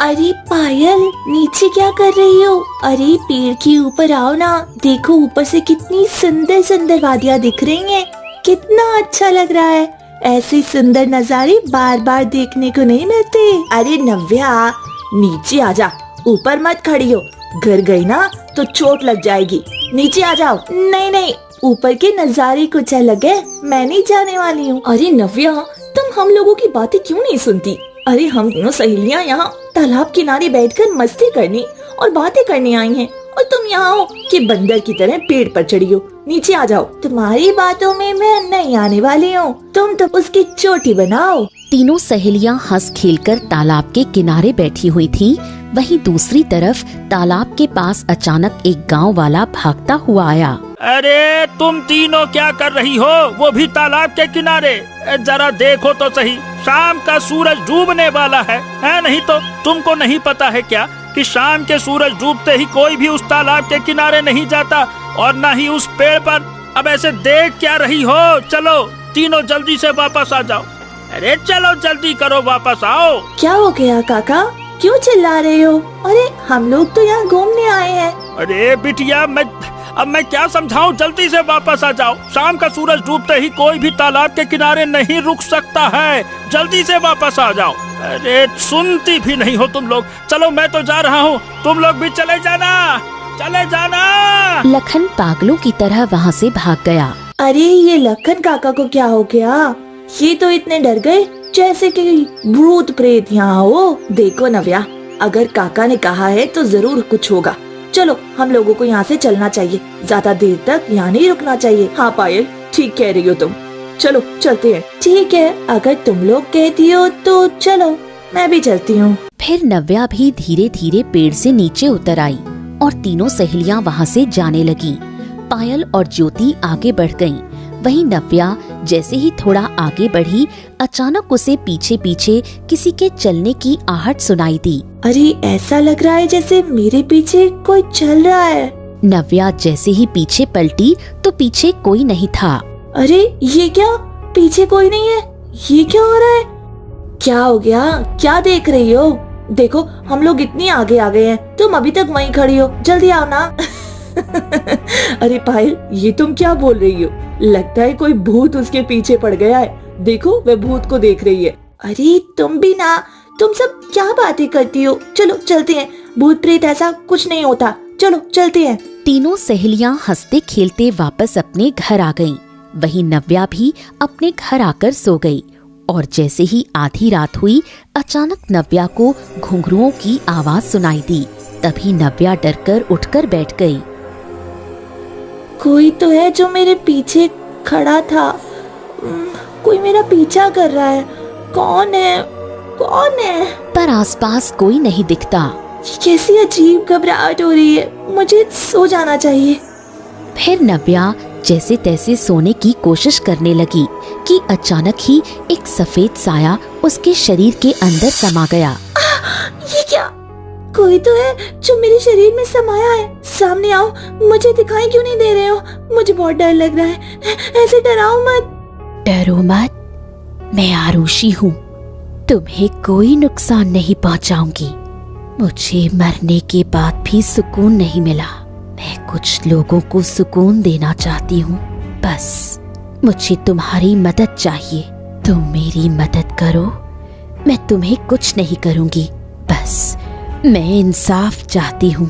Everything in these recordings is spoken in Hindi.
अरे पायल, नीचे क्या कर रही हो? अरे पेड़ के ऊपर आओ ना, देखो ऊपर से कितनी सुंदर सुंदर वादियाँ दिख रही हैं। कितना अच्छा लग रहा है। ऐसे सुंदर नजारे बार बार देखने को नहीं मिलते। अरे नव्या, नीचे आ जा, ऊपर मत खड़ी हो, गिर गई ना तो चोट लग जाएगी। नीचे आ जाओ। नहीं नहीं, ऊपर के नजारे कुछ अलग है, मैं नहीं जाने वाली हूँ। अरे नव्या, तुम हम लोगों की बातें क्यों नहीं सुनती? अरे हम दोनों सहेलियाँ यहाँ तालाब किनारे बैठकर मस्ती करने और बातें करने आई हैं, और तुम यहाँ हो कि बंदर की तरह पेड़ पर चढ़ी हो। नीचे आ जाओ। तुम्हारी बातों में मैं नहीं आने वाली हूँ, तुम तो उसकी चोटी बनाओ। तीनों सहेलियां हंस खेलकर तालाब के किनारे बैठी हुई थीं। वहीं दूसरी तरफ तालाब के पास अचानक एक गांव वाला भागता हुआ आया। अरे तुम तीनों क्या कर रही हो, वो भी तालाब के किनारे? जरा देखो तो सही, शाम का सूरज डूबने वाला है नहीं तो तुमको नहीं पता है क्या कि शाम के सूरज डूबते ही कोई भी उस तालाब के किनारे नहीं जाता, और न ही उस पेड़ पर। अब ऐसे देख क्या रही हो? चलो तीनों जल्दी से वापस आ जाओ। अरे चलो जल्दी करो, वापस आओ। क्या हो गया काका, क्यों चिल्ला रहे हो? अरे हम लोग तो यहाँ घूमने आए हैं। अरे बिटिया, अब मैं क्या समझाऊं, जल्दी से वापस आ जाओ। शाम का सूरज डूबते ही कोई भी तालाब के किनारे नहीं रुक सकता है, जल्दी से वापस आ जाओ। अरे सुनती भी नहीं हो तुम लोग। चलो मैं तो जा रहा हूँ, तुम लोग भी चले जाना, चले जाना। लखन पागलों की तरह वहाँ से भाग गया। अरे ये लखन काका को क्या हो गया? ये तो इतने डर गए जैसे कि भूत प्रेत यहाँ हो। देखो नव्या, अगर काका ने कहा है तो जरूर कुछ होगा। चलो हम लोगों को यहाँ से चलना चाहिए, ज्यादा देर तक यहाँ नहीं रुकना चाहिए। हाँ पायल, ठीक कह रही हो तुम, चलो चलते हैं। ठीक है, अगर तुम लोग कहती हो तो चलो, मैं भी चलती हूँ। फिर नव्या भी धीरे धीरे पेड़ से नीचे उतर आई और तीनों सहेलियां वहाँ से जाने लगी। पायल और ज्योति आगे बढ़ गईं। वहीं नव्या जैसे ही थोड़ा आगे बढ़ी, अचानक उसे पीछे पीछे किसी के चलने की आहट सुनाई दी। अरे ऐसा लग रहा है जैसे मेरे पीछे कोई चल रहा है। नव्या जैसे ही पीछे पलटी तो पीछे कोई नहीं था। अरे ये क्या, पीछे कोई नहीं है? ये क्या हो रहा है? क्या हो गया? क्या देख रही हो? देखो हम लोग इतनी आगे आ गए हैं, तुम अभी तक वहीं खड़ी हो, जल्दी आओ ना। अरे पायल, ये तुम क्या बोल रही हो? लगता है कोई भूत उसके पीछे पड़ गया है। देखो वह भूत को देख रही है। अरे तुम भी ना, तुम सब क्या बातें करती हो? चलो चलते हैं, भूत प्रेत ऐसा कुछ नहीं होता, चलो चलते हैं। तीनों सहेलियां हंसते खेलते वापस अपने घर आ गईं। वहीं नव्या भी अपने घर आकर सो गई। और जैसे ही आधी रात हुई, अचानक नव्या को घुंघरुओं की आवाज सुनाई दी। तभी नव्या डरकर उठकर बैठ गई। कोई तो है जो मेरे पीछे खड़ा था। कोई मेरा पीछा कर रहा है। कौन है? कौन है? पर आसपास कोई नहीं दिखता। कैसी अजीब घबराहट हो रही है, मुझे सो जाना चाहिए। फिर नव्या जैसे तैसे सोने की कोशिश करने लगी कि अचानक ही एक सफेद साया उसके शरीर के अंदर समा गया। ये क्या? कोई तो है जो मेरे शरीर में समाया है। सामने आओ, मुझे दिखाई क्यों नहीं दे रहे हो? मुझे बहुत डर लग रहा है, ऐसे डराओ मत। डरो मत, मैं आरुषि हूँ, तुम्हें कोई नुकसान नहीं पहुँचाऊंगी। मुझे मरने के बाद भी सुकून नहीं मिला। मैं कुछ लोगों को सुकून देना चाहती हूँ, बस मुझे तुम्हारी मदद चाहिए। तुम मेरी मदद करो, मैं तुम्हें कुछ नहीं करूँगी, बस मैं इंसाफ चाहती हूँ।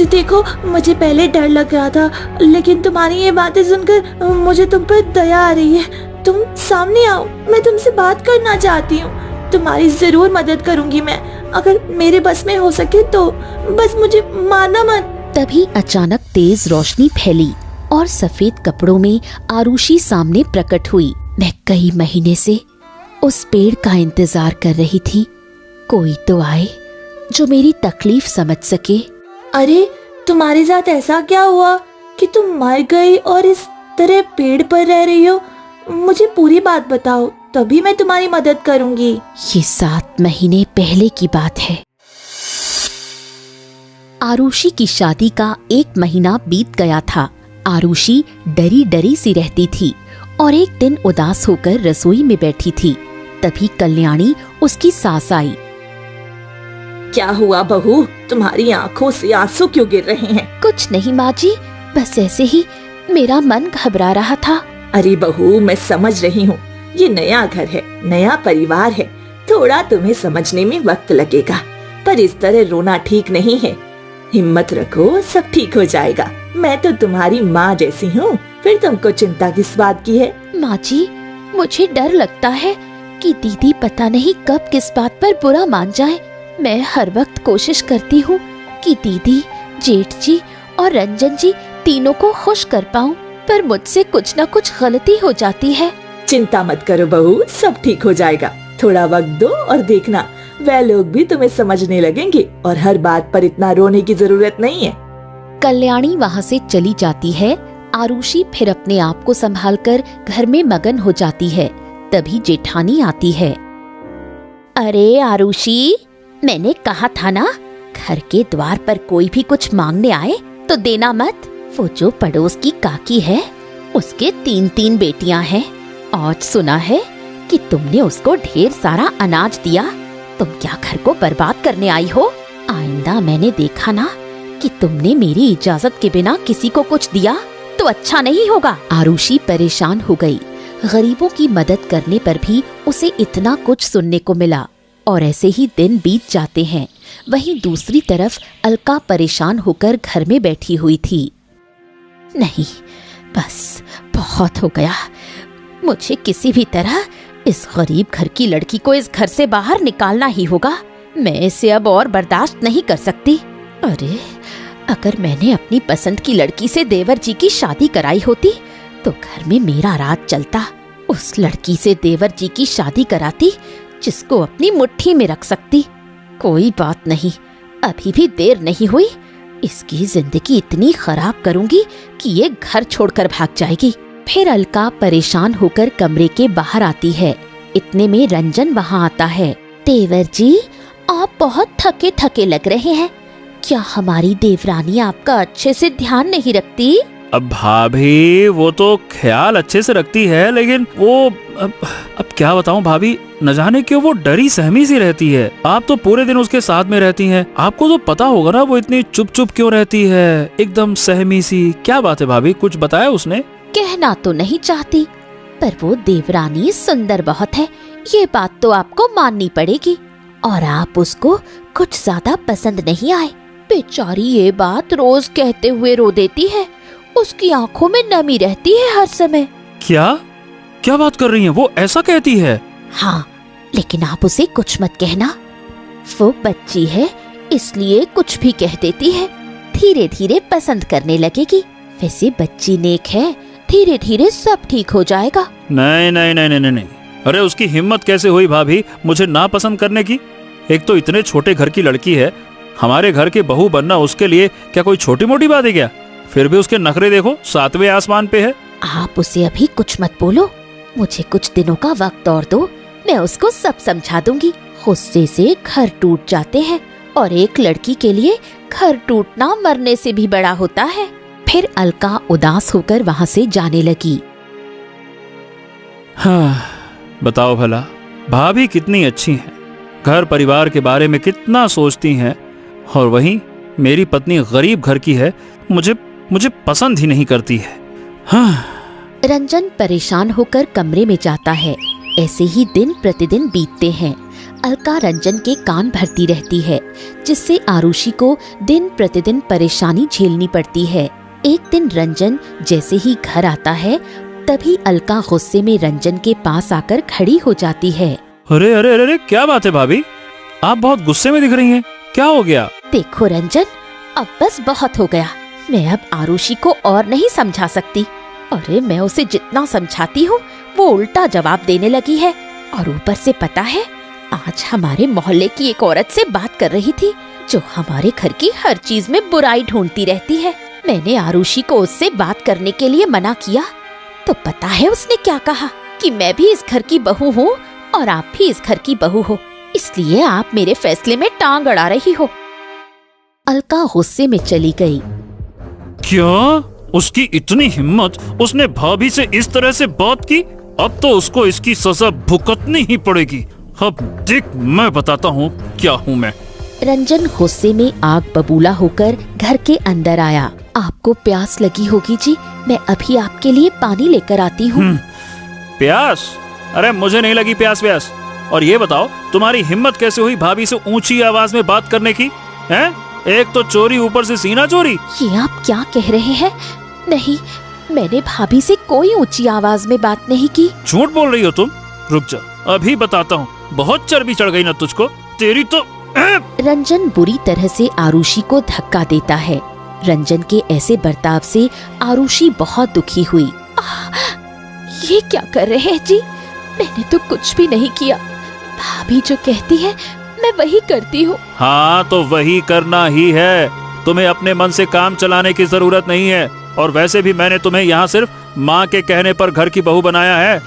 देखो मुझे पहले डर लग रहा था, लेकिन तुम्हारी ये बातें सुनकर मुझे तुम पर दया आ रही है। तुम सामने आओ, मैं तुमसे बात करना चाहती हूँ। तुम्हारी जरूर मदद करूंगी मैं, अगर मेरे बस में हो सके तो। बस मुझे मारना मत। तभी अचानक तेज रोशनी फैली और सफेद कपड़ों में आरुषि सामने प्रकट हुई। मैं कई महीने से उस पेड़ का इंतजार कर रही थी, कोई तो आए जो मेरी तकलीफ समझ सके। अरे तुम्हारे साथ ऐसा क्या हुआ कि तुम मर गई और इस तरह पेड़ पर रह रही हो? मुझे पूरी बात बताओ, तभी मैं तुम्हारी मदद करूंगी। ये 7 महीने पहले की बात है। आरुषि की शादी का 1 महीना बीत गया था। आरुषि डरी डरी सी रहती थी और एक दिन उदास होकर रसोई में बैठी थी। तभी कल्याणी उसकी सास आई। क्या हुआ बहू, तुम्हारी आंखों से आंसू क्यों गिर रहे हैं? कुछ नहीं माँ जी, बस ऐसे ही मेरा मन घबरा रहा था। अरे बहू, मैं समझ रही हूँ, ये नया घर है, नया परिवार है, थोड़ा तुम्हें समझने में वक्त लगेगा, पर इस तरह रोना ठीक नहीं है। हिम्मत रखो, सब ठीक हो जाएगा। मैं तो तुम्हारी माँ जैसी हूँ, फिर तुमको चिंता किस बात की है? माँ जी, मुझे डर लगता है कि दीदी पता नहीं कब किस बात पर बुरा मान जाए। मैं हर वक्त कोशिश करती हूँ कि दीदी, जेठ जी और रंजन जी तीनों को खुश कर पाऊँ, पर मुझसे कुछ न कुछ गलती हो जाती है। चिंता मत करो बहू, सब ठीक हो जाएगा। थोड़ा वक्त दो और देखना, वह लोग भी तुम्हें समझने लगेंगे और हर बात पर इतना रोने की जरूरत नहीं है। कल्याणी वहाँ से चली जाती है। आरुषि फिर अपने आप को संभालकर घर में मगन हो जाती है। तभी जेठानी आती है। अरे आरुषि, मैंने कहा था ना, घर के द्वार पर कोई भी कुछ मांगने आए तो देना मत। वो जो पड़ोस की काकी है, उसके 3 बेटियां हैं। आज सुना है कि तुमने उसको ढेर सारा अनाज दिया। तुम क्या घर को बर्बाद करने आई हो? आइंदा मैंने देखा ना कि तुमने मेरी इजाजत के बिना किसी को कुछ दिया तो अच्छा नहीं होगा। आरुषि परेशान हो गई। गरीबों की मदद करने पर भी उसे इतना कुछ सुनने को मिला और ऐसे ही दिन बीत जाते हैं। वहीं दूसरी तरफ अलका परेशान होकर घर में बैठी हुई थी। नहीं, बस बहुत हो गया। मुझे किसी भी तरह इस गरीब घर की लड़की को इस घर से बाहर निकालना ही होगा। मैं इसे अब और बर्दाश्त नहीं कर सकती। अरे, अगर मैंने अपनी पसंद की लड़की से देवर जी की शादी कराई होती तो घर में मेरा राज चलता। उस लड़की से देवर जी की शादी कराती जिसको अपनी मुट्ठी में रख सकती। कोई बात नहीं, अभी भी देर नहीं हुई। इसकी जिंदगी इतनी खराब करूंगी कि ये घर छोड़कर भाग जाएगी। फिर अलका परेशान होकर कमरे के बाहर आती है। इतने में रंजन वहाँ आता है। देवर जी, आप बहुत थके थके लग रहे हैं। क्या हमारी देवरानी आपका अच्छे से ध्यान नहीं रखती? अब भाभी, वो तो ख्याल अच्छे से रखती है, लेकिन वो अब क्या बताऊं भाभी, न जाने क्यों वो डरी सहमी सी रहती है। आप तो पूरे दिन उसके साथ में रहती हैं, आपको तो पता होगा ना वो इतनी चुप चुप क्यों रहती है, एकदम सहमी सी। क्या बात है भाभी, कुछ बताया उसने? कहना तो नहीं चाहती, पर वो देवरानी सुंदर बहुत है, ये बात तो आपको माननी पड़ेगी। और आप उसको कुछ ज्यादा पसंद नहीं आए। बेचारी ये बात रोज कहते हुए रो देती है। उसकी आंखों में नमी रहती है हर समय। क्या बात कर रही हैं? वो ऐसा कहती है? हाँ, लेकिन आप उसे कुछ मत कहना। वो बच्ची है, इसलिए कुछ भी कह देती है। धीरे धीरे पसंद करने लगेगी। वैसे बच्ची नेक है, धीरे धीरे सब ठीक हो जाएगा। नहीं नहीं नहीं नहीं नहीं, अरे उसकी हिम्मत कैसे हुई भाभी मुझे ना पसंद करने की? एक तो इतने छोटे घर की लड़की है, हमारे घर के बहू बनना उसके लिए क्या कोई छोटी मोटी बात है क्या? फिर भी उसके नखरे देखो, 7वें आसमान पे है। आप उसे अभी कुछ मत बोलो, मुझे कुछ दिनों का वक्त और दो, मैं उसको सब समझा दूंगी। गुस्से से घर टूट जाते हैं और एक लड़की के लिए घर टूटना मरने से भी बड़ा होता है। फिर अलका उदास होकर वहाँ से जाने लगी। हाँ, बताओ भला भाभी कितनी अच्छी हैं, घर परिवार के बारे में कितना सोचती हैं, और वहीं मेरी पत्नी गरीब घर की है, मुझे पसंद ही नहीं करती है। हाँ। रंजन परेशान होकर कमरे में जाता है। ऐसे ही दिन प्रतिदिन बीतते हैं। अलका रंजन के कान भरती रहती है, जिससे आरुषि को दिन प्रतिदिन परेशानी झेलनी पड़ती है। एक दिन रंजन जैसे ही घर आता है, तभी अलका गुस्से में रंजन के पास आकर खड़ी हो जाती है। अरे अरे अरे, क्या बात है भाभी, आप बहुत गुस्से में दिख रही हैं, क्या हो गया? देखो रंजन, अब बस बहुत हो गया। मैं अब आरुषि को और नहीं समझा सकती। अरे मैं उसे जितना समझाती हूँ वो उल्टा जवाब देने लगी है। और ऊपर से पता है, आज हमारे मोहल्ले की एक औरत से बात कर रही थी जो हमारे घर की हर चीज में बुराई ढूंढती रहती है। मैंने आरुषि को उससे बात करने के लिए मना किया तो पता है उसने क्या कहा कि मैं भी इस घर की बहू हूँ और आप भी इस घर की बहू हो, इसलिए आप मेरे फैसले में टांग अड़ा रही हो। अलका गुस्से में चली गई। क्यों? उसकी इतनी हिम्मत, उसने भाभी से इस तरह से बात की। अब तो उसको इसकी सजा भुगतनी ही पड़ेगी। अब देख, मैं बताता हूँ क्या हूँ मैं। रंजन गुस्से में आग बबूला होकर घर के अंदर आया। आपको प्यास लगी होगी जी, मैं अभी आपके लिए पानी लेकर आती हूँ। प्यास? अरे मुझे नहीं लगी प्यास व्यास। और ये बताओ, तुम्हारी हिम्मत कैसे हुई भाभी से ऊंची आवाज में बात करने की? हैं? एक तो चोरी, ऊपर से सीना चोरी। ये आप क्या कह रहे हैं? नहीं, मैंने भाभी से कोई ऊंची आवाज में बात नहीं की। झूठ बोल रही हो तुम। रुक जा, अभी बताता हूँ। बहुत चर्बी चढ़ गई ना तुझको, तेरी तो। रंजन बुरी तरह से आरुषि को धक्का देता है। रंजन के ऐसे बर्ताव से आरुषि बहुत दुखी हुई। ये क्या कर रहे हैं जी? मैंने तो कुछ भी नहीं किया। भाभी जो कहती है मैं वही करती हूँ। हाँ, तो वही करना ही है। तुम्हें अपने मन से काम चलाने की जरूरत नहीं है। और वैसे भी मैंने तुम्हें यहाँ सिर्फ माँ के कहने पर घर की बहू बनाया है।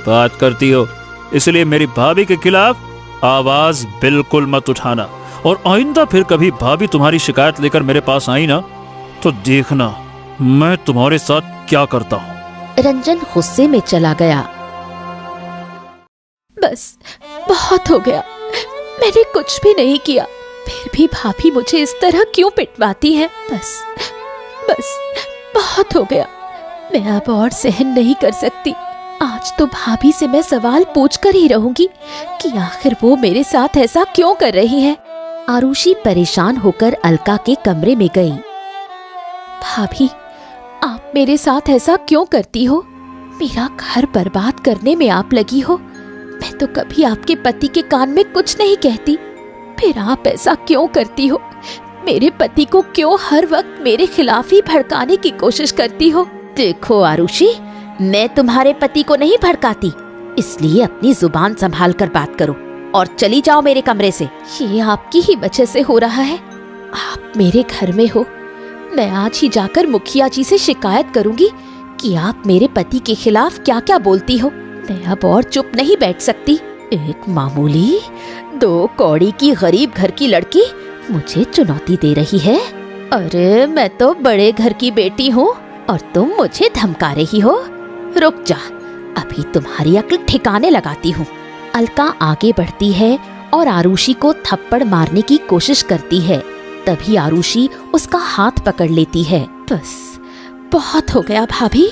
बात करती हो, इसलिए मेरी भाभी के खिलाफ आवाज बिल्कुल मत उठाना। और आइंदा फिर कभी भाभी तुम्हारी शिकायत लेकर मेरे पास आई ना, तो देखना मैं तुम्हारे साथ क्या करता हूँ। रंजन गुस्से में चला गया। बस बहुत हो गया, मैंने कुछ भी नहीं किया, फिर भी भाभी मुझे इस तरह क्यों पिटवाती है? बस बस बहुत हो गया, मैं अब और सहन नहीं कर सकती। आज तो भाभी से मैं सवाल पूछ कर ही रहूंगी कि आखिर वो मेरे साथ ऐसा क्यों कर रही है। आरुषि परेशान होकर अलका के कमरे में गई। भाभी, आप मेरे साथ ऐसा क्यों करती हो? मेरा घर बर्बाद करने में आप लगी हो। मैं तो कभी आपके पति के कान में कुछ नहीं कहती, फिर आप ऐसा क्यों करती हो? मेरे पति को क्यों हर वक्त मेरे खिलाफ ही भड़काने की कोशिश करती हो? देखो आरुषि, मैं तुम्हारे पति को नहीं भड़काती, इसलिए अपनी जुबान संभाल कर बात करो और चली जाओ मेरे कमरे से। ये आपकी ही वजह से हो रहा है। आप मेरे घर में हो, मैं आज ही जाकर मुखिया जी से शिकायत करूंगी कि आप मेरे पति के खिलाफ क्या क्या बोलती हो। मैं अब और चुप नहीं बैठ सकती। एक मामूली 2 कौड़ी की गरीब घर की लड़की मुझे चुनौती दे रही है। अरे मैं तो बड़े घर की बेटी हूँ और तुम मुझे धमका रही हो। रुक जा, अभी तुम्हारी अक्ल ठिकाने लगाती हूँ। अलका आगे बढ़ती है और आरुषि को थप्पड़ मारने की कोशिश करती है। तभी आरुषि उसका हाथ पकड़ लेती है। बस बहुत हो गया भाभी,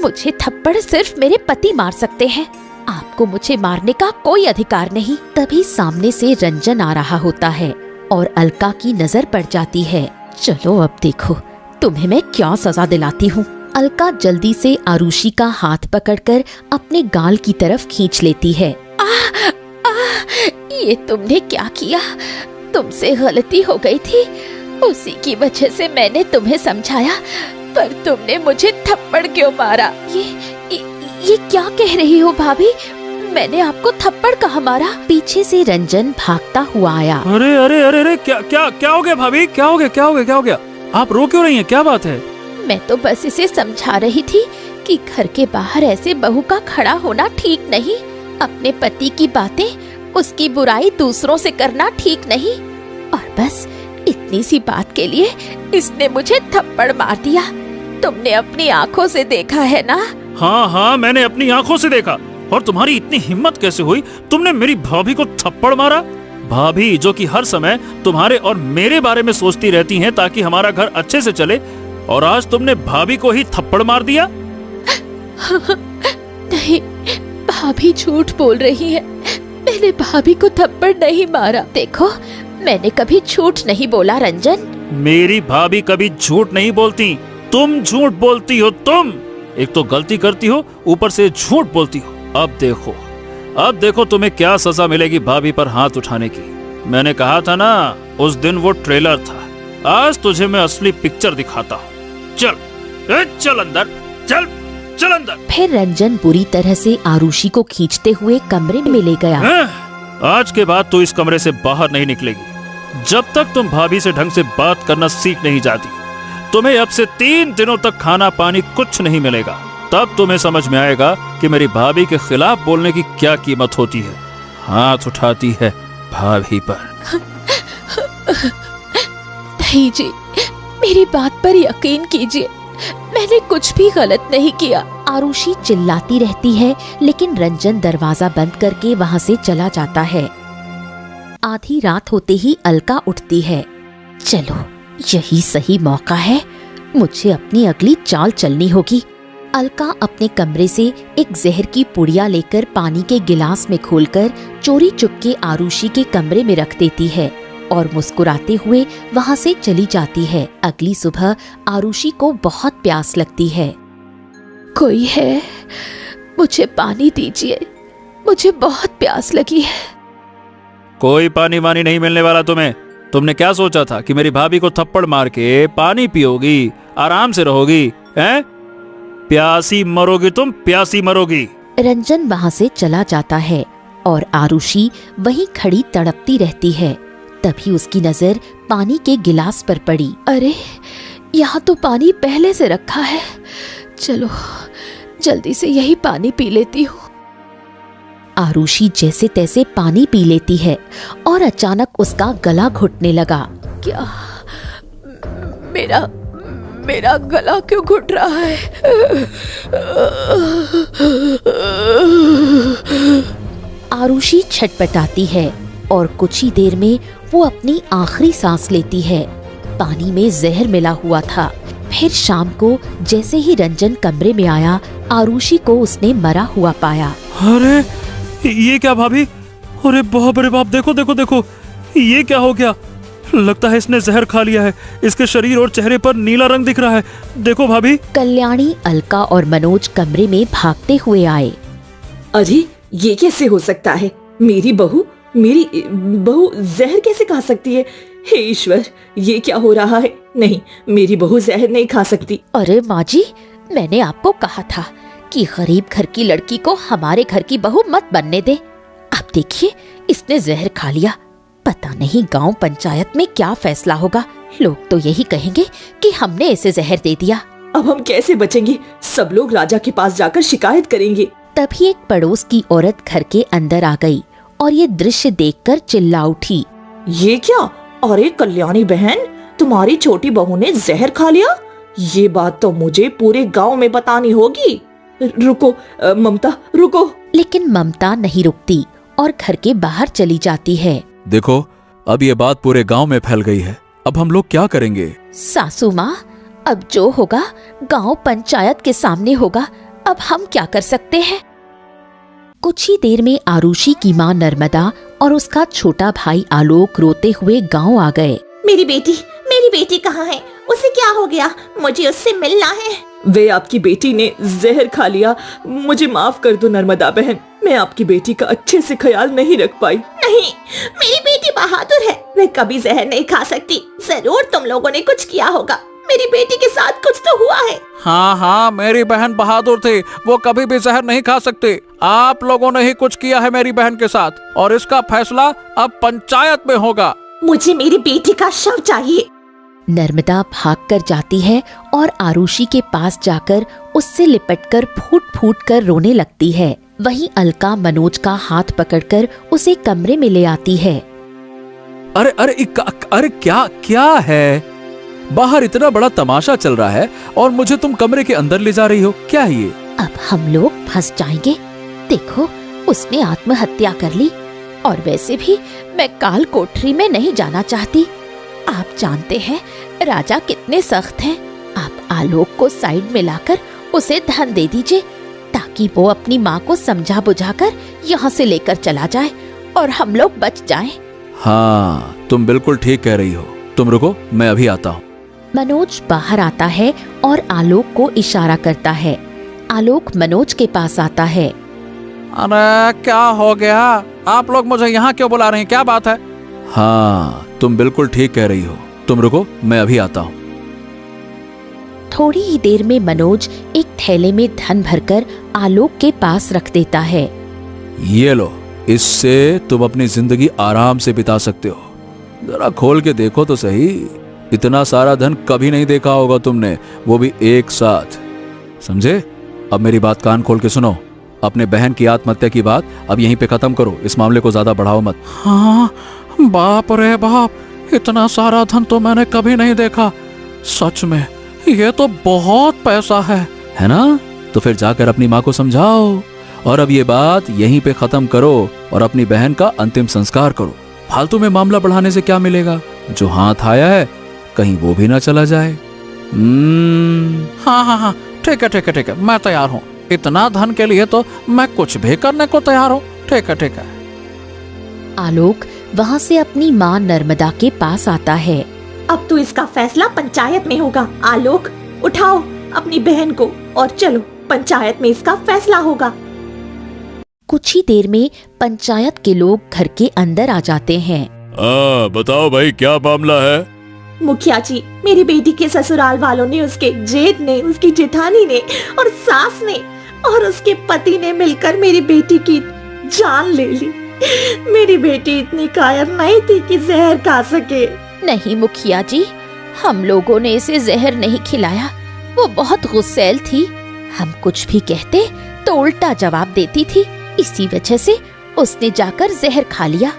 मुझे थप्पड़ सिर्फ मेरे पति मार सकते हैं, आपको मुझे मारने का कोई अधिकार नहीं। तभी सामने से रंजन आ रहा होता है और अलका की नजर पड़ जाती है। चलो अब देखो तुम्हें मैं क्या सजा दिलाती हूँ। अलका जल्दी से आरुषि का हाथ पकड़कर अपने गाल की तरफ खींच लेती है। ये तुमने क्या किया? तुमसे गलती हो गई थी, उसी की वजह से मैंने तुम्हें समझाया, पर तुमने मुझे थप्पड़ क्यों मारा? ये क्या कह रही हो भाभी? मैंने आपको थप्पड़ कहाँ मारा? पीछे से रंजन भागता हुआ आया। अरे अरे अरे अरे, क्या क्या क्या हो गया भाभी? क्या हो गया? क्या हो गया? क्या हो गया? आप रो क्यों रही हैं? क्या बात है? मैं तो बस इसे समझा रही थी कि घर के बाहर ऐसे बहू का खड़ा होना ठीक नहीं। अपने पति की बातें, उसकी बुराई दूसरों से करना ठीक नहीं। और बस इतनी सी बात के लिए इसने मुझे थप्पड़ मार दिया। तुमने अपनी आंखों से देखा है ना? हाँ हाँ, मैंने अपनी आंखों से देखा। और तुम्हारी इतनी हिम्मत कैसे हुई? तुमने मेरी भाभी को थप्पड़ मारा? भाभी जो कि हर समय तुम्हारे और मेरे बारे में सोचती रहती हैं ताकि हमारा घर अच्छे से चले, और आज तुमने भाभी को ही थप्पड़ मार दिया? नहीं, भाभी झूठ बोल रही है। मैंने भाभी को थप्पड़ नहीं मारा। देखो, मैंने कभी झूठ नहीं बोला रंजन। मेरी भाभी कभी झूठ नहीं बोलती, तुम झूठ बोलती हो। तुम एक तो गलती करती हो, ऊपर से झूठ बोलती हो। अब देखो तुम्हें क्या सजा मिलेगी भाभी पर हाथ उठाने की। मैंने कहा था ना, उस दिन वो ट्रेलर था, आज तुझे मैं असली पिक्चर दिखाता हूँ। चल अंदर, चल अंदर। फिर रंजन बुरी तरह से आरुषि को खींचते हुए कमरे में ले गया। आज के बाद तू इस कमरे से बाहर नहीं निकलेगी जब तक तुम भाभी से ढंग से बात करना सीख नहीं जाती। तुम्हें अब से 3 दिनों तक खाना पानी कुछ नहीं मिलेगा। तब तुम्हें समझ में आएगा कि मेरी भाभी के खिलाफ बोलने की क्या कीमत होती है। हाथ उठाती है भाभी पर। नहीं जी, मेरी बात पर यकीन कीजिए, मैंने कुछ भी गलत नहीं किया। आरुषि चिल्लाती रहती है, लेकिन रंजन दरवाजा बंद करके वहाँ से चला जाता है। आधी रात होते ही अलका उठती है। चलो, यही सही मौका है, मुझे अपनी अगली चाल चलनी होगी। अलका अपने कमरे से एक जहर की पुड़िया लेकर पानी के गिलास में खोलकर चोरी चुपके आरुषि के कमरे में रख देती है और मुस्कुराते हुए वहाँ से चली जाती है। अगली सुबह आरुषि को बहुत प्यास लगती है। कोई है? मुझे पानी दीजिए, मुझे बहुत प्यास लगी है। कोई पानी वानी नहीं मिलने वाला तुम्हें। तुमने क्या सोचा था कि मेरी भाभी को थप्पड़ मार के पानी पियोगी, आराम से रहोगी? हैं? प्यासी मरोगी तुम, प्यासी मरोगी। रंजन वहाँ से चला जाता है और आरुषि वहीं खड़ी तड़पती रहती है। तभी उसकी नजर पानी के गिलास पर पड़ी। अरे, यहाँ तो पानी पहले से रखा है। चलो, जल्दी से यही पानी पी लेती हूँ। आरुषि जैसे तैसे पानी पी लेती है और अचानक उसका गला घुटने लगा। क्या? मेरा गला क्यों घुट रहा है? आरुषि छटपटाती है और कुछ ही देर में वो अपनी आखिरी सांस लेती है। पानी में जहर मिला हुआ था। फिर शाम को जैसे ही रंजन कमरे में आया, आरुषि को उसने मरा हुआ पाया। अरे ये क्या भाभी? अरे बाप रे बाप, देखो देखो देखो, ये क्या हो गया? लगता है इसने जहर खा लिया है। इसके शरीर और चेहरे पर नीला रंग दिख रहा है। देखो भाभी। कल्याणी, अलका और मनोज कमरे में भागते हुए आए। अरे ये कैसे हो सकता है? मेरी बहू जहर कैसे खा सकती है? हे ईश्वर, ये क्या हो रहा है? नहीं, मेरी बहू जहर नहीं खा सकती। अरे माँ जी, मैंने आपको कहा था कि गरीब घर की लड़की को हमारे घर की बहू मत बनने दे। अब देखिए, इसने जहर खा लिया। पता नहीं गांव पंचायत में क्या फैसला होगा। लोग तो यही कहेंगे कि हमने इसे जहर दे दिया। अब हम कैसे बचेंगे? सब लोग राजा के पास जाकर शिकायत करेंगे। तभी एक पड़ोस की औरत घर के अंदर आ गई और ये दृश्य देखकर चिल्ला उठी। ये क्या? अरे कल्याणी बहन, तुम्हारी छोटी बहू ने जहर खा लिया? ये बात तो मुझे पूरे गांव में बतानी होगी। रुको ममता, रुको। लेकिन ममता नहीं रुकती और घर के बाहर चली जाती है। देखो, अब ये बात पूरे गांव में फैल गई है। अब हम लोग क्या करेंगे? सासू माँ, अब जो होगा गांव पंचायत के सामने होगा। अब हम क्या कर सकते हैं? कुछ ही देर में आरुषि की माँ नर्मदा और उसका छोटा भाई आलोक रोते हुए गांव आ गए। मेरी बेटी कहाँ है? उसे क्या हो गया? मुझे उससे मिलना है। वे आपकी बेटी ने जहर खा लिया। मुझे माफ कर दो नर्मदा बहन, मैं आपकी बेटी का अच्छे से ख्याल नहीं रख पाई। नहीं, मेरी बेटी बहादुर है, वे कभी जहर नहीं खा सकती। जरूर तुम लोगों ने कुछ किया होगा। मेरी बेटी के साथ कुछ तो हुआ है। हाँ, मेरी बहन बहादुर थी, वो कभी भी जहर नहीं खा सकती। आप लोगों ने ही कुछ किया है मेरी बहन के साथ, और इसका फैसला अब पंचायत में होगा। मुझे मेरी बेटी का शव चाहिए। नर्मदा भागकर जाती है और आरुषि के पास जाकर उससे लिपटकर फूट फूट कर रोने लगती है। वहीं अलका मनोज का हाथ पकड़कर उसे कमरे में ले आती है। अरे क्या है? बाहर इतना बड़ा तमाशा चल रहा है और मुझे तुम कमरे के अंदर ले जा रही हो, क्या है ये? अब हम लोग फंस जाएंगे। देखो, उसने आत्महत्या कर ली। और वैसे भी मैं काल कोठरी में नहीं जाना चाहती। आप जानते हैं राजा कितने सख्त हैं। आप आलोक को साइड में लाकर उसे धन दे दीजिए, ताकि वो अपनी माँ को समझा बुझाकर यहाँ से लेकर चला जाए और हम लोग बच जाएं। हाँ, तुम बिल्कुल ठीक कह रही हो। तुम रुको, मैं अभी आता हूँ। मनोज बाहर आता है और आलोक को इशारा करता है। आलोक मनोज के पास आता है। अरे क्या हो गया? आप लोग मुझे यहाँ क्यों बुला रहे हैं? क्या बात है? हाँ, तुम बिल्कुल ठीक कह रही हो। तुम रुको, मैं अभी आता हूँ। थोड़ी ही देर में मनोज एक थैले में धन भरकर आलोक के पास रख देता है। ये लो, इससे तुम अपनी जिंदगी आराम से बिता सकते हो। जरा खोल के देखो तो सही। इतना सारा धन कभी नहीं देखा होगा तुमने, वो भी एक साथ। समझे? अब मेरी बात कान खोल के सुनो। अपने बहन की आत्महत्या की बात अब यहीं पे खत्म करो। इस मामले को ज्यादा बढ़ाओ मत। हाँ, बाप रे बाप, इतना सारा धन तो मैंने कभी नहीं देखा। सच में ये तो बहुत पैसा है ना? तो फिर जाकर अपनी माँ को समझाओ और अब ये बात यहीं पे खत्म करो और अपनी बहन का अंतिम संस्कार करो। फालतू में मामला बढ़ाने से क्या मिलेगा? जो हाथ आया है कहीं वो भी ना चला जाए। हाँ, ठीक है, मैं तैयार हूँ। इतना धन के लिए तो मैं कुछ भी करने को तैयार हूँ। ठीक है। आलोक वहाँ से अपनी माँ नर्मदा के पास आता है। अब तो इसका फैसला पंचायत में होगा। आलोक, उठाओ अपनी बहन को और चलो, पंचायत में इसका फैसला होगा। कुछ ही देर में पंचायत के लोग घर के अंदर आ जाते हैं। बताओ भाई, क्या मामला है? मुखिया जी, मेरी बेटी के ससुराल वालों ने, उसके जेठ ने, उसकी जेठानी ने और सास ने और उसके पति ने मिलकर मेरी बेटी की जान ले ली। मेरी बेटी इतनी कायर नहीं थी कि जहर खा सके। नहीं मुखिया जी, हम लोगों ने इसे जहर नहीं खिलाया। वो बहुत गुस्सैल थी। हम कुछ भी कहते तो उल्टा जवाब देती थी। इसी वजह से उसने जाकर जहर खा लिया।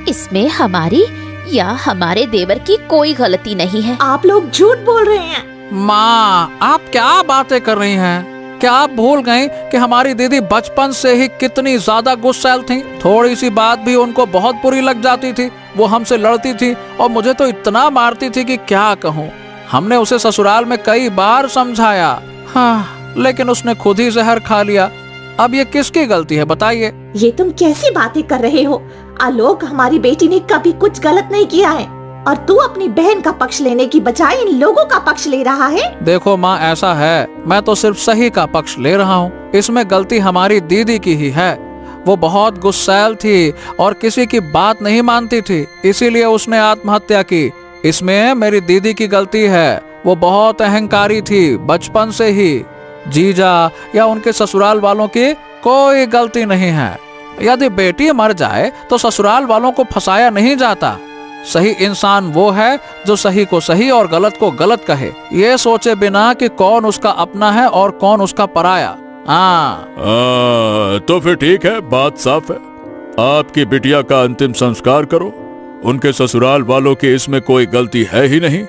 इसमें हमारी या हमारे देवर की कोई गलती नहीं है। आप लोग झूठ बोल रहे हैं। माँ, आप क्या बातें कर रही हैं? क्या आप भूल गई कि हमारी दीदी बचपन से ही कितनी ज्यादा गुस्सैल थी? थोड़ी सी बात भी उनको बहुत बुरी लग जाती थी। वो हमसे लड़ती थी और मुझे तो इतना मारती थी कि क्या कहूँ। हमने उसे ससुराल में कई बार समझाया, हाँ, लेकिन उसने खुद ही जहर खा लिया। अब ये किसकी गलती है बताइए? ये तुम कैसी बातें कर रहे हो? आलोक, हमारी बेटी ने कभी कुछ गलत नहीं किया है और तू अपनी बहन का पक्ष लेने की बजाय इन लोगों का पक्ष ले रहा है। देखो माँ, ऐसा है, मैं तो सिर्फ सही का पक्ष ले रहा हूँ। इसमें गलती हमारी दीदी की ही है। वो बहुत गुस्सैल थी और किसी की बात नहीं मानती थी, इसीलिए उसने आत्महत्या की। इसमें मेरी दीदी की गलती है। वो बहुत अहंकारी थी बचपन से ही। जीजा या उनके ससुराल वालों की कोई गलती नहीं है। यदि बेटी मर जाए तो ससुराल वालों को फंसाया नहीं जाता। सही इंसान वो है जो सही को सही और गलत को गलत कहे, ये सोचे बिना कि कौन उसका अपना है और कौन उसका पराया। तो फिर ठीक है, बात साफ है। आपकी बिटिया का अंतिम संस्कार करो। उनके ससुराल वालों की इसमें कोई गलती है ही नहीं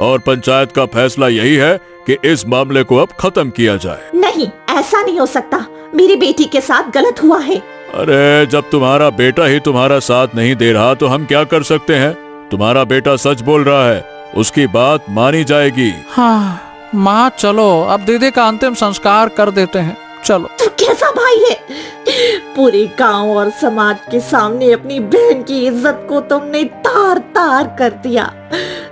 और पंचायत का फैसला यही है कि इस मामले को अब खत्म किया जाए। नहीं, ऐसा नहीं हो सकता। मेरी बेटी के साथ गलत हुआ है। अरे, जब तुम्हारा बेटा ही तुम्हारा साथ नहीं दे रहा तो हम क्या कर सकते हैं? तुम्हारा बेटा सच बोल रहा है, उसकी बात मानी जाएगी। हाँ माँ, चलो अब दीदी का अंतिम संस्कार कर देते हैं। चलो। तू कैसा भाई है? पूरे गांव और समाज के सामने अपनी बहन की इज्जत को तुमने तार तार कर दिया।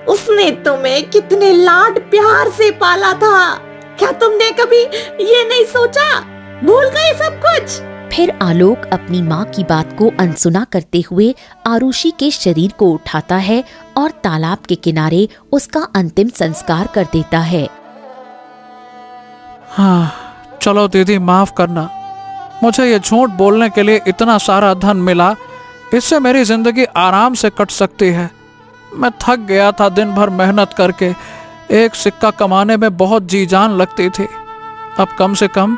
उसने तुम्हें कितने लाड प्यार से पाला था। क्या तुमने कभी ये नहीं सोचा? भूल गए सब कुछ? फिर आलोक अपनी माँ की बात को अनसुना करते हुए आरुषि के शरीर को उठाता है और तालाब के किनारे उसका अंतिम संस्कार कर देता है। हाँ, चलो दीदी, माफ करना। मुझे ये झूठ बोलने के लिए इतना सारा धन मिला, इससे मेरी जिंदगी आराम से कट सकती है। मैं थक गया था दिन भर मेहनत करके। एक सिक्का कमाने में बहुत जी जान लगती थी। अब कम से कम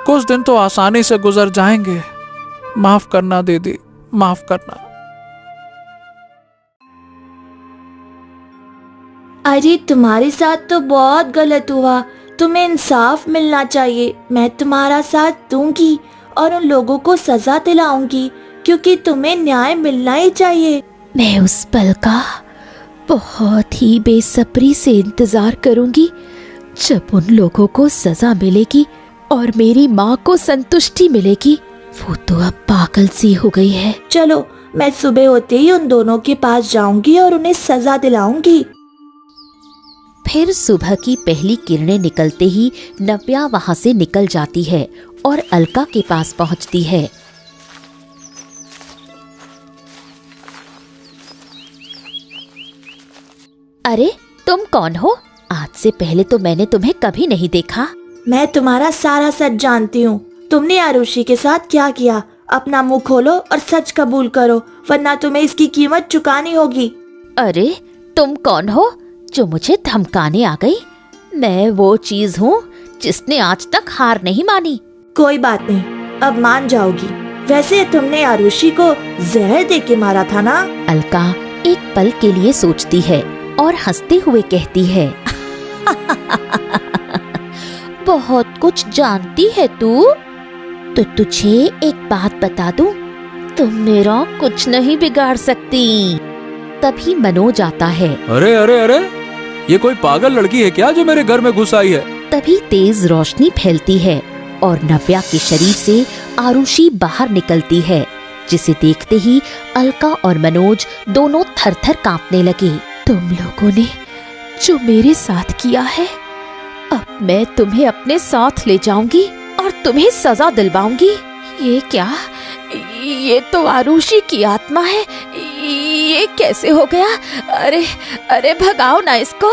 कुछ दिन तो आसानी से गुजर जाएंगे। माफ करना दीदी, माफ करना। अरे, तुम्हारे साथ तो बहुत गलत हुआ। तुम्हें इंसाफ मिलना चाहिए। मैं तुम्हारा साथ दूंगी और उन लोगों को सजा दिलाऊंगी, क्योंकि तुम्हें न्याय मिलना ही चाहिए। मैं उस पल का बहुत ही बेसब्री से इंतजार करूंगी जब उन लोगों को सजा मिलेगी और मेरी माँ को संतुष्टि मिलेगी। वो तो अब पागल सी हो गई है। चलो, मैं सुबह होते ही उन दोनों के पास जाऊंगी और उन्हें सजा दिलाऊंगी। फिर सुबह की पहली किरणें निकलते ही नव्या वहाँ से निकल जाती है और अलका के पास पहुँचती है। अरे, तुम कौन हो? आज से पहले तो मैंने तुम्हें कभी नहीं देखा। मैं तुम्हारा सारा सच जानती हूँ। तुमने आरुषि के साथ क्या किया? अपना मुंह खोलो और सच कबूल करो, वरना तुम्हें इसकी कीमत चुकानी होगी। अरे, तुम कौन हो जो मुझे धमकाने आ गई? मैं वो चीज हूँ जिसने आज तक हार नहीं मानी। कोई बात नहीं, अब मान जाओगी। वैसे तुमने आरुषि को जहर दे के मारा था ना? अलका एक पल के लिए सोचती है और हंसते हुए कहती है, बहुत कुछ जानती है तू। तो तुझे एक बात बता दूं, तुम मेरा कुछ नहीं बिगाड़ सकती। तभी मनोज आता है। अरे अरे अरे, ये कोई पागल लड़की है क्या जो मेरे घर में घुस आई है? तभी तेज रोशनी फैलती है और नव्या के शरीर से आरुषि बाहर निकलती है, जिसे देखते ही अलका और मनोज दोनों थर-थर कांपने लगे। तुम लोगों ने जो मेरे साथ किया है, अब मैं तुम्हें अपने साथ ले जाऊंगी और तुम्हें सजा दिलवाऊंगी। ये क्या? ये तो आरुषि की आत्मा है। ये कैसे हो गया? अरे अरे भगाओ ना इसको।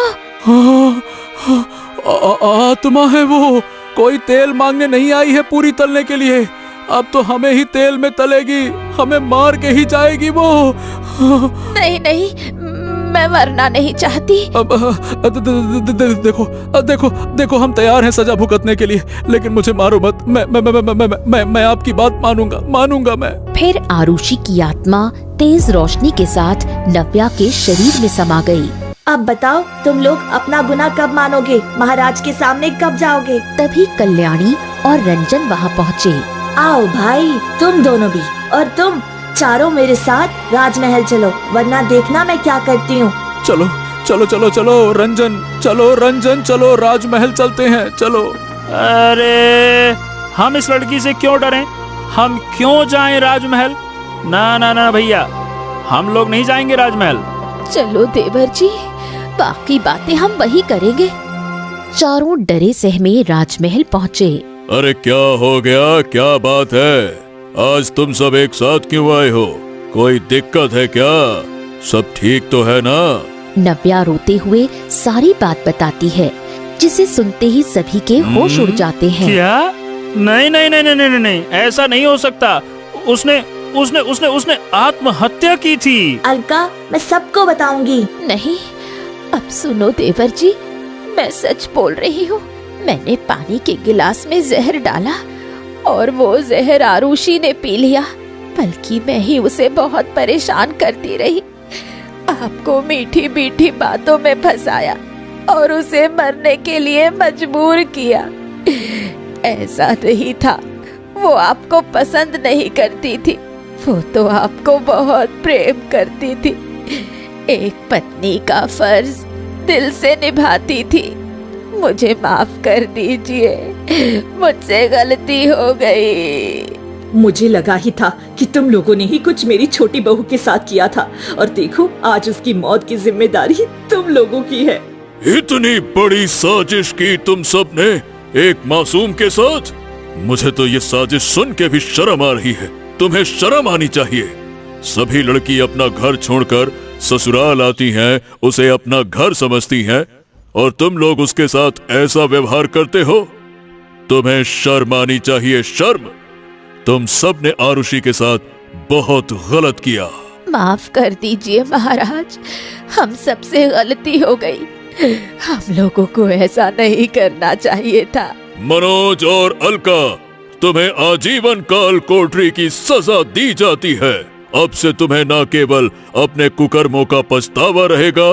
आत्मा है वो। कोई तेल मांगने नहीं आई है पूरी तलने के लिए। अब तो हमें ही तेल में तलेगी, हमें मार के ही जाएगी वो। नहीं नहीं, मैं मरना नहीं चाहती। देखो देखो देखो, हम तैयार हैं सजा भुगतने के लिए, लेकिन मुझे मारो मत। मैं आपकी बात मानूंगा मैं। फिर आरुषि की आत्मा तेज रोशनी के साथ नव्या के शरीर में समा गई। अब बताओ, तुम लोग अपना गुनाह कब मानोगे? महाराज के सामने कब जाओगे? तभी कल्याणी और रंजन वहाँ पहुँचे। आओ भाई, तुम दोनों भी, और तुम चारों मेरे साथ राजमहल चलो, वरना देखना मैं क्या करती हूँ। चलो चलो चलो चलो रंजन, चलो राजमहल चलते हैं, चलो। अरे हम इस लड़की से क्यों डरें? हम क्यों जाएं राजमहल? ना ना ना भैया, हम लोग नहीं जाएंगे राजमहल। चलो देवर जी, बाकी बातें हम वही करेंगे। चारों डरे सहमे राजमहल पहुँचे। अरे क्या हो गया, क्या बात है? आज तुम सब एक साथ क्यों आए हो? कोई दिक्कत है क्या? सब ठीक तो है ना? नव्या रोते हुए सारी बात बताती है, जिसे सुनते ही सभी के होश उड़ जाते हैं। क्या? नहीं नहीं नहीं नहीं नहीं, ऐसा नहीं हो सकता। उसने उसने उसने उसने आत्महत्या की थी। अलका, मैं सबको बताऊंगी। नहीं, अब सुनो देवर जी, मैं सच बोल रही हूँ। मैंने पानी के गिलास में जहर डाला और वो जहर आरुषि ने पी लिया। बल्कि मैं ही उसे बहुत परेशान करती रही, आपको मीठी मीठी बातों में फंसाया और उसे मरने के लिए मजबूर किया। ऐसा नहीं था, वो आपको पसंद नहीं करती थी, वो तो आपको बहुत प्रेम करती थी। एक पत्नी का फर्ज दिल से निभाती थी। मुझे माफ कर दीजिए, मुझसे गलती हो गई। मुझे लगा ही था कि तुम लोगों ने ही कुछ मेरी छोटी बहू के साथ किया था, और देखो आज उसकी मौत की जिम्मेदारी तुम लोगों की है। इतनी बड़ी साजिश की तुम सब ने एक मासूम के साथ? मुझे तो ये साजिश सुन के भी शर्म आ रही है। तुम्हें शर्म आनी चाहिए। सभी लड़की अपना घर छोड़कर ससुराल आती हैं, उसे अपना घर समझती हैं, और तुम लोग उसके साथ ऐसा व्यवहार करते हो। तुम्हें शर्म आनी चाहिए, शर्म। तुम सब ने आरुषि के साथ बहुत गलत किया। माफ कर दीजिए महाराज, हम सबसे गलती हो गई। हम लोगों को ऐसा नहीं करना चाहिए था। मनोज और अलका, तुम्हें आजीवन काल कोठरी की सजा दी जाती है। अब से तुम्हें न केवल अपने कुकर्मों का पछतावा रहेगा,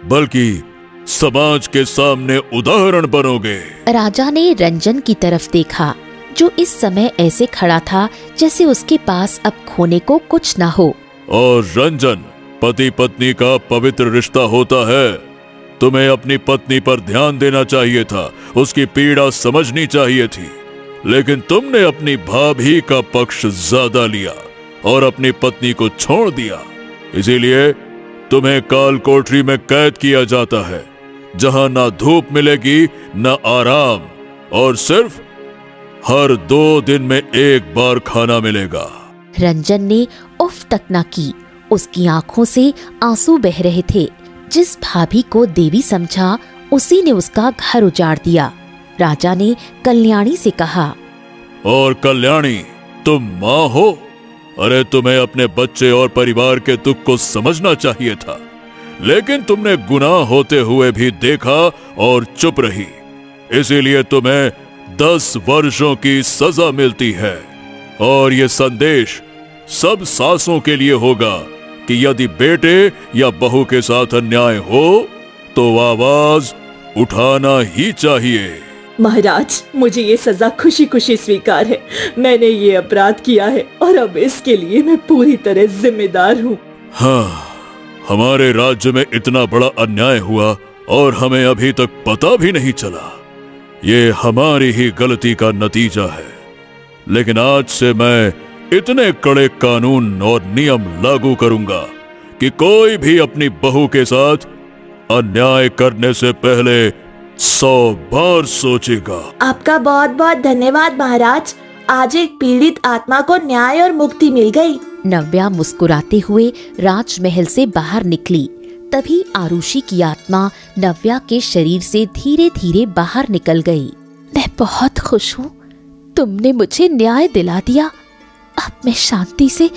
बल्कि समाज के सामने उदाहरण बनोगे। राजा ने रंजन की तरफ देखा, जो इस समय ऐसे खड़ा था जैसे उसके पास अब खोने को कुछ न हो। और रंजन, पति पत्नी का पवित्र रिश्ता होता है। तुम्हें अपनी पत्नी पर ध्यान देना चाहिए था, उसकी पीड़ा समझनी चाहिए थी, लेकिन तुमने अपनी भाभी का पक्ष ज्यादा लिया और अपनी पत्नी को छोड़ दिया। इसीलिए तुम्हें काल कोठरी में कैद किया जाता है, जहां ना धूप मिलेगी ना आराम, और सिर्फ हर 2 दिन में एक बार खाना मिलेगा। रंजन ने उफ तक न की। उसकी आंखों से आंसू बह रहे थे। जिस भाभी को देवी समझा, उसी ने उसका घर उजाड़ दिया। राजा ने कल्याणी से कहा, और कल्याणी, तुम माँ हो। अरे तुम्हें अपने बच्चे और परिवार के दुख को समझना चाहिए था, लेकिन तुमने गुनाह होते हुए भी देखा और चुप रही। इसीलिए तुम्हें 10 वर्षों की सजा मिलती है। और ये संदेश सब सासों के लिए होगा कि यदि बेटे या बहू के साथ अन्याय हो तो आवाज उठाना ही चाहिए। महाराज, मुझे ये सजा खुशी खुशी स्वीकार है। मैंने ये अपराध किया है और अब इसके लिए मैं पूरी तरह जिम्मेदार हूँ। हाँ, हमारे राज्य में इतना बड़ा अन्याय हुआ और हमें अभी तक पता भी नहीं चला। ये हमारी ही गलती का नतीजा है। लेकिन आज से मैं इतने कड़े कानून और नियम लागू करूंगा कि कोई भी अपनी बहू के साथ अन्याय करने से पहले 100 बार सोचेगा। आपका बहुत बहुत धन्यवाद महाराज। आज एक पीड़ित आत्मा को न्याय और मुक्ति मिल गई। नव्या मुस्कुराते हुए राजमहल से बाहर निकली। तभी आरुषि की आत्मा नव्या के शरीर से धीरे धीरे बाहर निकल गई। मैं बहुत खुश हूँ, तुमने मुझे न्याय दिला दिया। अब मैं शांति से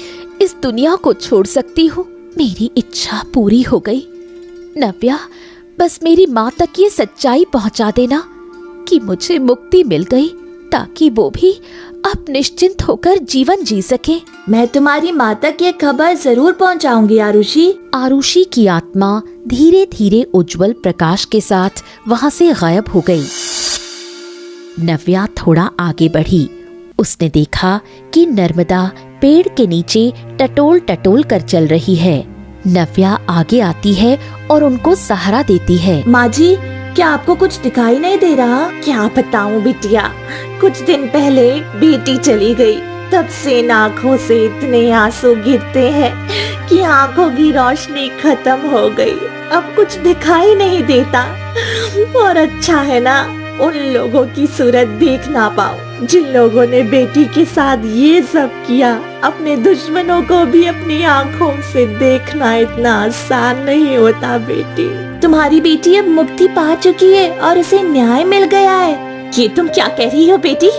इस दुनिया को छोड़ सकती हूँ। मेरी इच्छा पूरी हो गई। नव्या, बस मेरी माँ तक ये सच्चाई पहुँचा देना कि मुझे मुक्ति मिल गई, ताकि वो भी अब निश्चिंत होकर जीवन जी सके। मैं तुम्हारी माँ तक ये खबर जरूर पहुँचाऊंगी आरुषि। आरुषि की आत्मा धीरे धीरे उज्जवल प्रकाश के साथ वहां से गायब हो गई। नव्या थोड़ा आगे बढ़ी। उसने देखा कि नर्मदा पेड़ के नीचे टटोल टटोल कर चल रही है। नव्या आगे आती है और उनको सहारा देती है। माँ जी, क्या आपको कुछ दिखाई नहीं दे रहा? क्या बताऊं बिटिया, कुछ दिन पहले बेटी चली गई। तब से आँखों से इतने आंसू गिरते हैं कि आँखों की रोशनी खत्म हो गई। अब कुछ दिखाई नहीं देता। और अच्छा है ना उन लोगों की सूरत देख ना पाऊं जिन लोगों ने बेटी के साथ ये सब किया। अपने दुश्मनों को भी अपनी आँखों से देखना इतना आसान नहीं होता बेटी। तुम्हारी बेटी अब मुक्ति पा चुकी है और उसे न्याय मिल गया है। ये तुम क्या कह रही हो बेटी?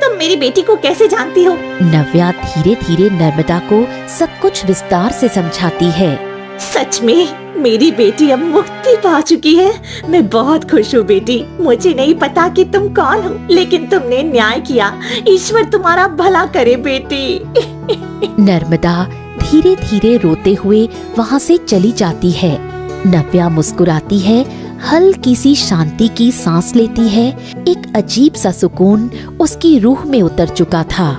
तुम मेरी बेटी को कैसे जानती हो? नव्या धीरे धीरे नर्मदा को सब कुछ विस्तार से समझाती है। सच में मेरी बेटी अब मुक्ति पा चुकी है। मैं बहुत खुश हूँ बेटी। मुझे नहीं पता कि तुम कौन हो, लेकिन तुमने न्याय किया। ईश्वर तुम्हारा भला करे बेटी। नर्मदा धीरे धीरे रोते हुए वहाँ से चली जाती है। नव्या मुस्कुराती है, हल्की सी शांति की सांस लेती है। एक अजीब सा सुकून उसकी रूह में उतर चुका था।